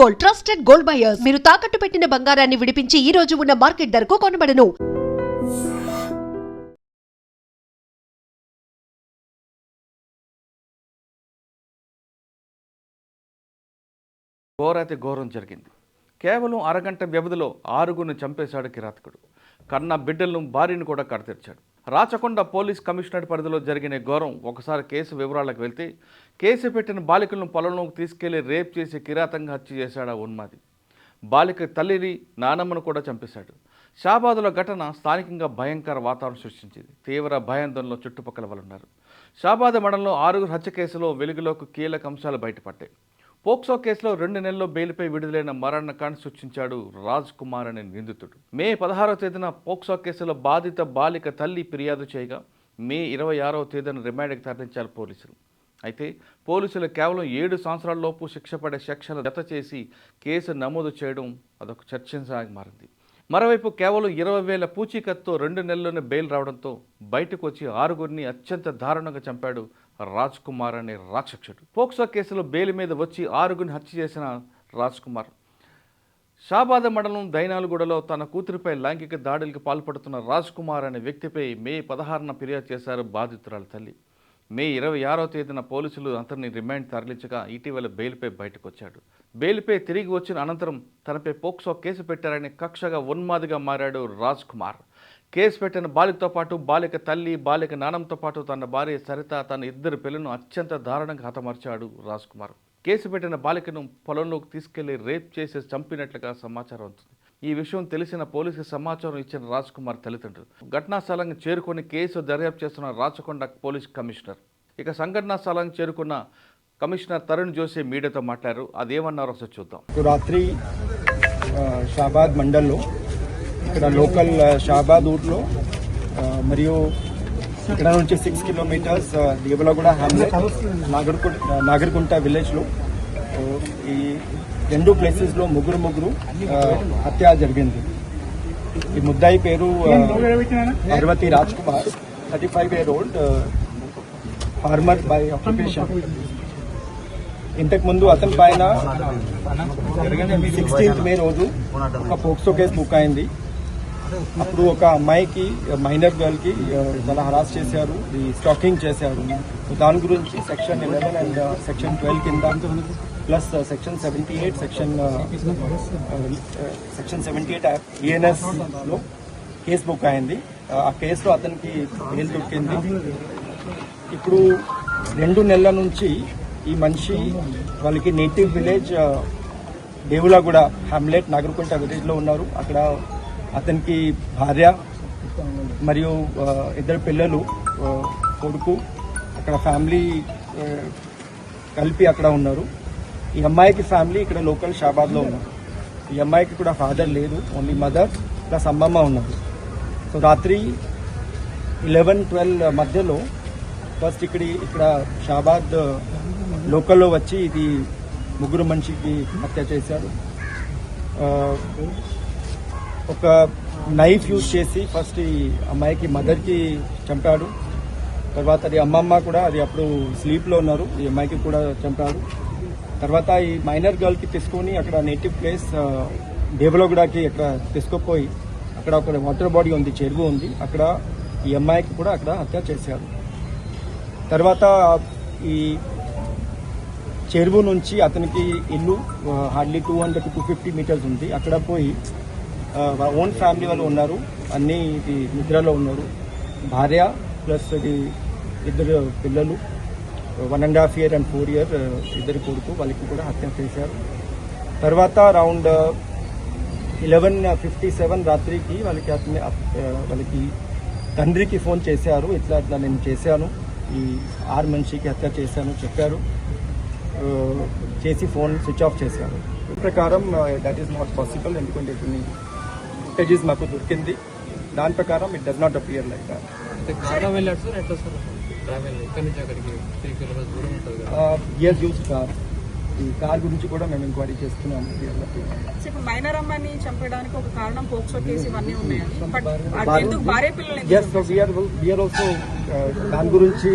Gold, trusted gold buyers. మీరు తాకట్టు పెట్టిన బంగారాన్ని విడిపించి ఈ రోజు ఉన్న మార్కెట్ ధరకు కొనబడను. ఘోరైతే ఘోరం జరిగింది. కేవలం అరగంట వ్యవధిలో 6గురిని చంపేశాడు కిరాతకుడు. కన్న బిడ్డలను భార్యను కూడా కడతీర్చాడు. రాచకొండ పోలీస్ కమిషనరేట్ పరిధిలో జరిగిన ఘోరం. ఒకసారి కేసు వివరాలకు వెళ్తే, కేసు పెట్టిన బాలికలను పొలంలోకి తీసుకెళ్లి రేప్ చేసి కిరాతంగా హత్య చేశాడు ఆ ఉన్మాది. బాలిక తల్లిని, నానమ్మను కూడా చంపేశాడు. షాబాదుల ఘటన స్థానికంగా భయంకర వాతావరణం సృష్టించింది. తీవ్ర భయాందోళనలో చుట్టుపక్కల వాళ్ళు ఉన్నారు. షాబాద్ మండలంలో 6గురు హత్య కేసులో వెలుగులోకి కీలక అంశాలు బయటపడ్డాయి. పోక్సో కేసులో 2 నెలల్లో బెయిల్పై విడుదలైన మరణకాండ సృష్టించాడు రాజ్ కుమార్ అనే నిందితుడు. మే 16వ తేదీన పోక్సో కేసులో బాధిత బాలిక తల్లి ఫిర్యాదు చేయగా, మే 26వ తేదీన రిమాండ్కి తరలించారు పోలీసులు. అయితే పోలీసులు కేవలం 7 సంవత్సరాల లోపు శిక్ష పడే సెక్షన్లు జత చేసి కేసు నమోదు చేయడం అదొక చర్చనీయాంశంగా మారింది. మరోవైపు కేవలం 20,000 పూచీకత్తుతో 2 నెలల్లోనే బెయిల్ రావడంతో బయటకు వచ్చి 6గురిని అత్యంత దారుణంగా చంపాడు రాజ్ కుమార్ అనే రాక్షసుడు. పోక్సో కేసులో బెయిల్ మీద వచ్చి 6గురిని హత్య చేసిన రాజ్ కుమార్ షాబాద్ మండలం దైనాలగూడలో తన కూతురిపై లైంగిక దాడులకు పాల్పడుతున్న రాజ్ కుమార్ అనే వ్యక్తిపై మే 16న ఫిర్యాదు చేశారు బాధితురాల తల్లి. మే 26వ తేదీన పోలీసులు అతన్ని రిమాండ్ తరలించగా ఇటీవల బెయిల్పై బయటకు వచ్చాడు. బెయిల్పై తిరిగి వచ్చిన అనంతరం తనపై పోక్సో కేసు పెట్టారని కక్షగా ఉన్మాదిగా మారాడు రాజ్ కుమార్. కేసు పెట్టిన బాలికతో పాటు బాలిక తల్లి, బాలిక నానంతో పాటు తన భార్య సరిత, తన 2 పిల్లలను అత్యంత దారుణంగా హతమార్చాడు రాజ్ కుమార్. కేసు పెట్టిన బాలికను పొలంలోకి తీసుకెళ్లి రేప్ చేసి చంపినట్లుగా సమాచారం అవుతుంది. ఈ విషయం తెలిసిన పోలీసుకు సమాచారం ఇచ్చిన రాజ్ కుమార్ తల్లిదండ్రులు ఘటనా స్థలానికి చేరుకుని కేసు దర్యాప్తు చేస్తున్న రాచకొండ పోలీస్ కమిషనర్. ఇక సంఘటనా స్థలానికి చేరుకున్న కమిషనర్ తరుణ్ జోషి మీడియాతో మాట్లాడారు. అదేమన్నారో ఒకసారి చూద్దాం. రాత్రి షాబాద్ మండల్లో ఇక్కడ లోకల్ షాబాద్ ఊర్లో మరియు ఇక్కడ నుంచి 6 కిలోమీటర్స్ దేవలగూడ హ్యామ్లెట్, నాగర్కుంట విలేజ్లో ఈ 2 ప్లేసెస్లో ముగ్గురు హత్య జరిగింది. ఈ ముద్దాయి పేరు Parvati Raj Kumar, 35 year old, farmer by occupation. ఇంతకు ముందు అతని పైన 16th మే రోజు ఒక పోక్సో కేసు బుక్ అయింది. అప్పుడు ఒక అమ్మాయికి, మైనర్ గర్ల్కి చాలా హరాస్ చేశారు, స్టాకింగ్ చేశారు. దాని గురించి సెక్షన్ 11 అండ్ సెక్షన్ 12 కింద ప్లస్ సెక్షన్ 78 సెక్షన్ 78 ENSలో కేసు బుక్ అయింది. ఆ కేసులో అతనికి బెయిల్ దొరికింది. ఇప్పుడు 2 నెలల నుంచి ఈ మనిషి వాళ్ళకి నేటివ్ విలేజ్ దేవులగూడ హ్యామ్లెట్, నాగర్కుంట విలేజ్లో ఉన్నారు. అక్కడ అతనికి భార్య మరియు 2 పిల్లలు, కొడుకు, అక్కడ ఫ్యామిలీ కలిపి అక్కడ ఉన్నారు. ఈ అమ్మాయికి ఫ్యామిలీ ఇక్కడ లోకల్ షాబాద్లో ఉన్నారు. ఈ అమ్మాయికి కూడా ఫాదర్ లేదు, ఓన్లీ మదర్ ప్లస్ అమ్మమ్మ ఉన్నారు. సో రాత్రి 11-12 మధ్యలో ఫస్ట్ ఇక్కడ షాబాద్ లోకల్లో వచ్చి ఇది ముగ్గురు మనిషికి హత్య చేశారు. ఒక నైఫ్ యూజ్ చేసి ఫస్ట్ ఈ అమ్మాయికి మదర్కి చంపాడు. తర్వాత అది అమ్మమ్మ కూడా, అది అప్పుడు స్లీప్లో ఉన్నారు, ఈ అమ్మాయికి కూడా చంపాడు. తర్వాత ఈ మైనర్ గర్ల్కి తీసుకొని అక్కడ నేటివ్ ప్లేస్ దేవలగూడకి అక్కడ తీసుకుపోయి అక్కడ ఒక వాటర్ బాడీ ఉంది, చెరువు ఉంది, అక్కడ ఈ అమ్మాయికి కూడా అక్కడ హత్య చేశారు. తర్వాత ఈ చెరువు నుంచి అతనికి ఇల్లు హార్డ్లీ 200 to 250 మీటర్స్ ఉంది. అక్కడ పోయి ఓన్ ఫ్యామిలీ వాళ్ళు ఉన్నారు, అన్ని ఇది నిద్రలో ఉన్నారు. భార్య ప్లస్ ఇది 2 పిల్లలు, 1.5 year and 4 year 2 కొడుకు, వాళ్ళకి కూడా హత్య చేశారు. తర్వాత అరౌండ్ 11:57 రాత్రికి వాళ్ళకి తండ్రికి ఫోన్ చేశారు, ఇట్లా నేను చేశాను, ఈ 6 మనిషికి హత్య చేశాను చెప్పారు. చేసి ఫోన్ స్విచ్ ఆఫ్ చేశారు. ఈ ప్రకారం దట్ ఈస్ నాట్ పాసిబుల్, ఎందుకంటే కొన్ని ఫుటేజెస్ మాకు దొరికింది. దాని ప్రకారం it does not appear like that. Use car, ఈ కార్ గురించి కూడా మేము ఎంక్వైరీ చేస్తున్నాము. మైనర్ అమ్మాయిని చంపడానికి ఒక కారణం పోక్సో కేసు ఇవన్నీ ఉన్నాయి. దాని గురించి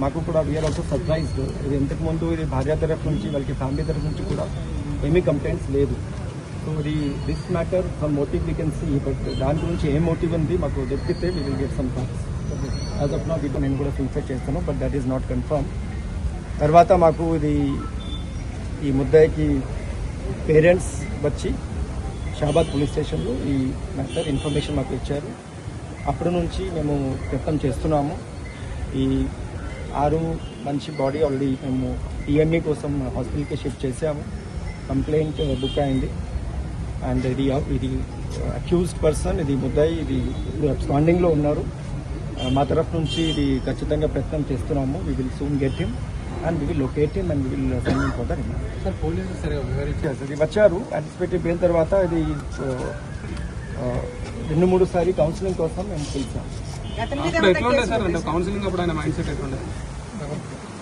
మాకు కూడా వీఆర్ ఆల్సో సర్ప్రైజ్డ్. ఇది ఇంతకు ముందు ఇది భార్య తరఫు నుంచి, వాళ్ళకి ఫ్యామిలీ తరఫు నుంచి కూడా ఏమీ కంప్లైంట్స్ లేదు. So this matter some motive we can see, but దాని గురించి ఏం మోటివ్ ఉంది మాకు దొరికితే we will get some thoughts. As of now నేను కూడా ఫిల్ఫర్ చేస్తాను, but that is not confirm. తర్వాత మాకు ఈ ముద్దాయికి పేరెంట్స్ వచ్చి షాబాద్ పోలీస్ స్టేషన్లో ఈ మ్యాటర్ ఇన్ఫర్మేషన్ మాకు ఇచ్చారు. అప్పటి నుంచి మేము వ్యక్తం చేస్తున్నాము. ఈ 6 మంచి బాడీ ఆల్రెడీ మేము ఈఎంఈ కోసం హాస్పిటల్కి షిఫ్ట్ చేసాము. కంప్లైంట్ బుక్ అయింది. అండ్ ఇది అక్యూజ్డ్ పర్సన్, ఇది ముద్దాయి, ఇది ఇప్పుడు అబ్స్కాండింగ్లో ఉన్నారు. మా తరఫు నుంచి ఇది ఖచ్చితంగా ప్రయత్నం చేస్తున్నాము. We will soon get him and we will locate him and we will send him for the remand. Sir పోలీసులు ఇది వచ్చారు యాంటిసిపేటెడ్ బెయిల్ తర్వాత. ఇది 2-3 సారి కౌన్సిలింగ్ కోసం మేము పిలిచాం. అతని మీద అప్పుడు ఎట్లా ఉండే సార్? అంటే కౌన్సిలింగ్ అప్పుడు ఆయన మైండ్ సెట్ ఎట్లుండే?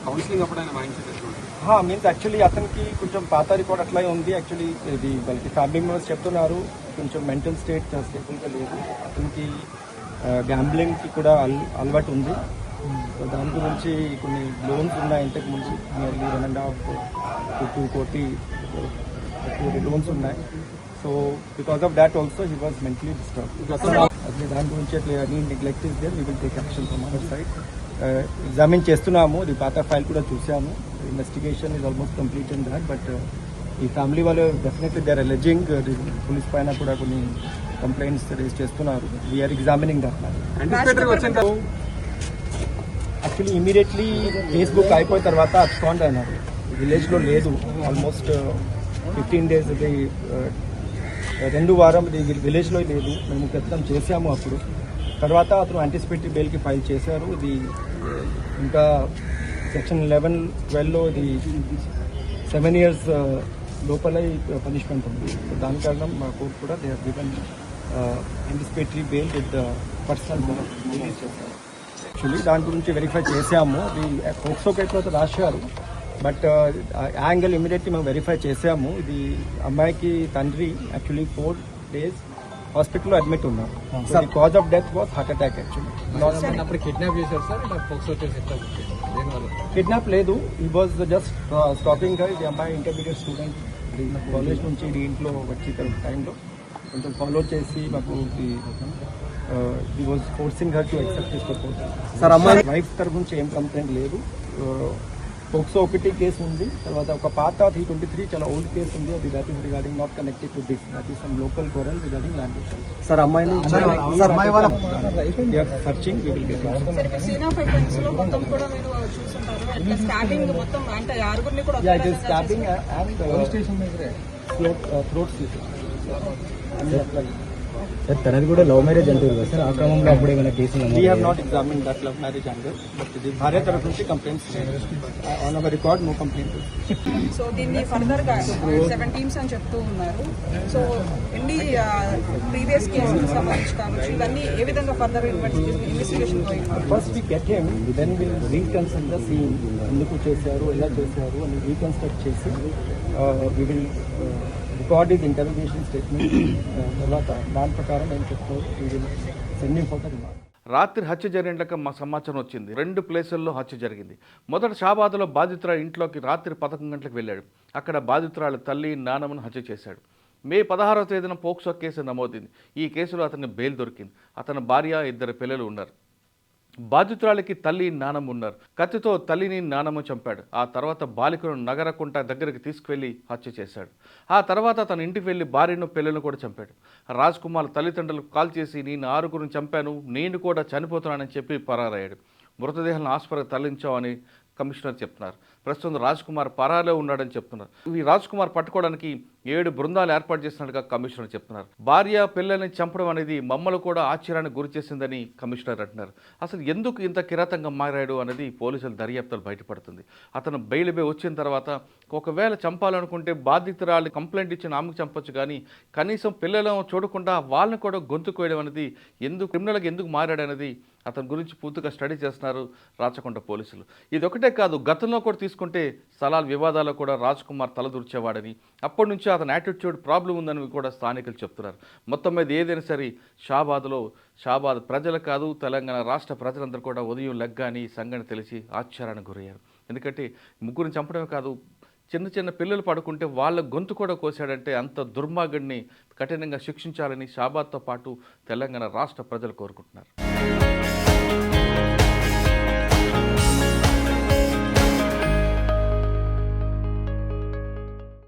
కౌన్సిలింగ్ అప్పుడు ఆయన మైండ్ సెట్ ఎట్లుండే? మీన్స్ యాక్చువల్లీ అతనికి కొంచెం పాత రికార్డ్ అట్లా ఉంది. యాక్చువల్లీ ఇది వాళ్ళకి ఫ్యామిలీ మెంబర్స్ చెప్తున్నారు కొంచెం మెంటల్ స్టేట్ స్టేబుల్గా లేదు. అతనికి గ్యాంబ్లింగ్కి కూడా అలవాటు ఉంది. సో దాని గురించి కొన్ని లోన్స్ ఉన్నాయి. ఇంతకు ముందు నియర్లీ 1.5 to 2 కోటి లోన్స్ ఉన్నాయి. So because of that also he was mentally disturb. అసలు దాని గురించి అట్లా any neglect is there, we will take action from our side. Examine చేస్తున్నాము. ఇది పాత ఫైల్ కూడా చూసాము. Investigation is almost complete in that. But ఈ ఫ్యామిలీ వాళ్ళు definitely they are alleging police పైన కూడా కొన్ని కంప్లైంట్స్ రేజ్ చేస్తున్నారు. We are examining that. Actually immediately Facebook అయిపోయిన తర్వాత అబ్స్కాండ్ అయినారు. విలేజ్లో లేదు. ఆల్మోస్ట్ 15 days ఇది 2 వారం ఇది విలేజ్లో లేదు. మేము ప్రయత్నం చేసాము అప్పుడు. తర్వాత అతను యాంటిసిపేటరీ బెయిల్కి ఫైల్ చేశారు. ఇది ఇంకా సెక్షన్ 11-12లో ఇది 7 years లోపల పనిష్మెంట్ ఉంది. దాని కారణం మా కోర్టు కూడా they have given anticipatory bail with personal release చేశారు. యాక్చువల్లీ దాని గురించి వెరిఫై చేసాము. అది పోక్సో కేసులో రాశారు. బట్ యాంగిల్ ఇమీడియట్లీ మేము వెరిఫై చేసాము. ఇది అమ్మాయికి తండ్రి యాక్చువల్లీ 4 days హాస్పిటల్లో అడ్మిట్ ఉన్నారు. Cause of death was heart attack. Actually అప్పుడు కిడ్నాప్ చేశారు సార్? పోక్సో కేసు ఎట్లా? కిడ్నాప్ లేదు. ఈ వాజ్ జస్ట్ స్టాపింగ్. ఇది అమ్మాయి ఇంటర్మీడియట్ స్టూడెంట్. కాలేజ్ నుంచి ఇది ఇంట్లో వచ్చి టైంలో కొంచెం ఫాలో చేసి మాకు ఈ was forcing her to accept this proposal. Sir అమ్మాయి వైఫ్ తరఫు నుంచి ఏం కంప్లైంట్ లేదు. పోక్సో 1 కేసు ఉంది. తర్వాత ఒక పాత 323 చాలా ఓల్డ్ కేసు ఉంది. అది that is regarding not connected to this. That is some local quarrel regarding land issues. Sir అమ్మాయిని సర్చింగ్ వి విల్ గెట్. సరే, ఇప్పుడు సీన్ ఆఫ్ ఎఫెన్స్ లో మొత్తం కూడా మీరు చూసుంటారు. అంటే స్టాబింగ్ మొత్తం అంటే 6 కూడా yeah it is stabbing and station throat slit. Sir తనది కూడా లవ్ మ్యారేజ్ అంటారు కదా సార్? ఆ క్రమంలో అప్పుడు ఏమైనా కేసులు we have not examine that love marriage angle. But ఇది భార్య తరఫు నుంచి complaints on our record no complaint. So దీన్ని ఫర్దర్ గా 7 teams అని చెప్తూ ఉన్నారు. సో ఎన్ని ప్రీవియస్ కేసులకు సంబంధించి కావచ్చు ఇవన్నీ ఏ విధంగా further investigation first we get him, then will reconstruct the scene. ఎందుకు చేశారు, ఎలా చేశారు అని రీకన్స్ట్రక్ట్ చేసి we will record his interrogation statement. తర్వాత దాని ప్రకారం ఏం చెప్తారు we will send him for the remand. రాత్రి హత్య జరిగినాక మా సమాచారం వచ్చింది. 2 ప్లేసుల్లో హత్య జరిగింది. మొదట షాబాద్లో బాధితురాలు ఇంట్లోకి రాత్రి 11 గంటలకు వెళ్ళాడు. అక్కడ బాధితురాలు తల్లి నాన్నమ్మను హత్య చేశాడు. మే 16వ తేదీన పోక్సో కేసు నమోదైంది. ఈ కేసులో అతనికి బెయిల్ దొరికింది. అతని భార్య 2 పిల్లలు ఉన్నారు. బాధితురాలికి తల్లి నానమ్మ ఉన్నారు. కత్తితో తల్లిని నానమ్మ చంపాడు. ఆ తర్వాత బాలికను నగరకుంట దగ్గరికి తీసుకువెళ్లి హత్య చేశాడు. ఆ తర్వాత తన ఇంటికి వెళ్లి భార్యను పిల్లలను కూడా చంపాడు. రాజ్ కుమార్ తల్లిదండ్రులకు కాల్ చేసి నేను 6 చంపాను, నేను కూడా చనిపోతున్నానని చెప్పి పరారయ్యాడు. మృతదేహాలను ఆసుపత్రికి తరలించామని కమిషనర్ చెప్తున్నారు. ప్రస్తుతం రాజ్ కుమార్ పరాలో ఉన్నాడని చెప్తున్నారు. ఈ రాజ్ కుమార్ పట్టుకోవడానికి 7 బృందాలు ఏర్పాటు చేసినట్టుగా కమిషనర్ చెప్తున్నారు. భార్య పిల్లల్ని చంపడం అనేది మమ్మల్ని కూడా ఆశ్చర్యానికి గురి చేసిందని కమిషనర్ అంటున్నారు. అసలు ఎందుకు ఇంత కిరాతంగా మారాడు అనేది పోలీసుల దర్యాప్తులు బయటపడుతుంది. అతను బెయిల్ వచ్చిన తర్వాత ఒకవేళ చంపాలనుకుంటే బాధితురాలు కంప్లైంట్ ఇచ్చిన ఆమెకు చంపొచ్చు, కానీ కనీసం పిల్లలను చూడకుండా వాళ్ళని కూడా గొంతు కోయడం అనేది ఎందుకు క్రిమినల్గా ఎందుకు మారాడు అనేది అతని గురించి పూర్తిగా స్టడీ చేస్తున్నారు రాచకొండ పోలీసులు. ఇది ఒకటే కాదు, గతంలో కూడా తీసుకుంటే స్థలాల వివాదాల్లో కూడా రాజ్ కుమార్ తలదూర్చేవాడని, అప్పటి నుంచి అతని యాటిట్యూడ్ ప్రాబ్లం ఉందని కూడా స్థానికులు చెప్తున్నారు. మొత్తం మీద ఏదైనా సరే షాబాద్ ప్రజలు కాదు, తెలంగాణ రాష్ట్ర ప్రజలందరూ కూడా ఉదయం లెగ్గాని ఈ సంఘటన తెలిసి ఆశ్చర్యానికి గురయ్యారు. ఎందుకంటే ముగ్గురిని చంపడమే కాదు, చిన్న చిన్న పిల్లలు పడుకుంటే వాళ్ళ గొంతు కూడా కోసాడంటే అంత దుర్మార్గుడిని కఠినంగా శిక్షించాలని షాబాద్తో పాటు తెలంగాణ రాష్ట్ర ప్రజలు కోరుకుంటున్నారు.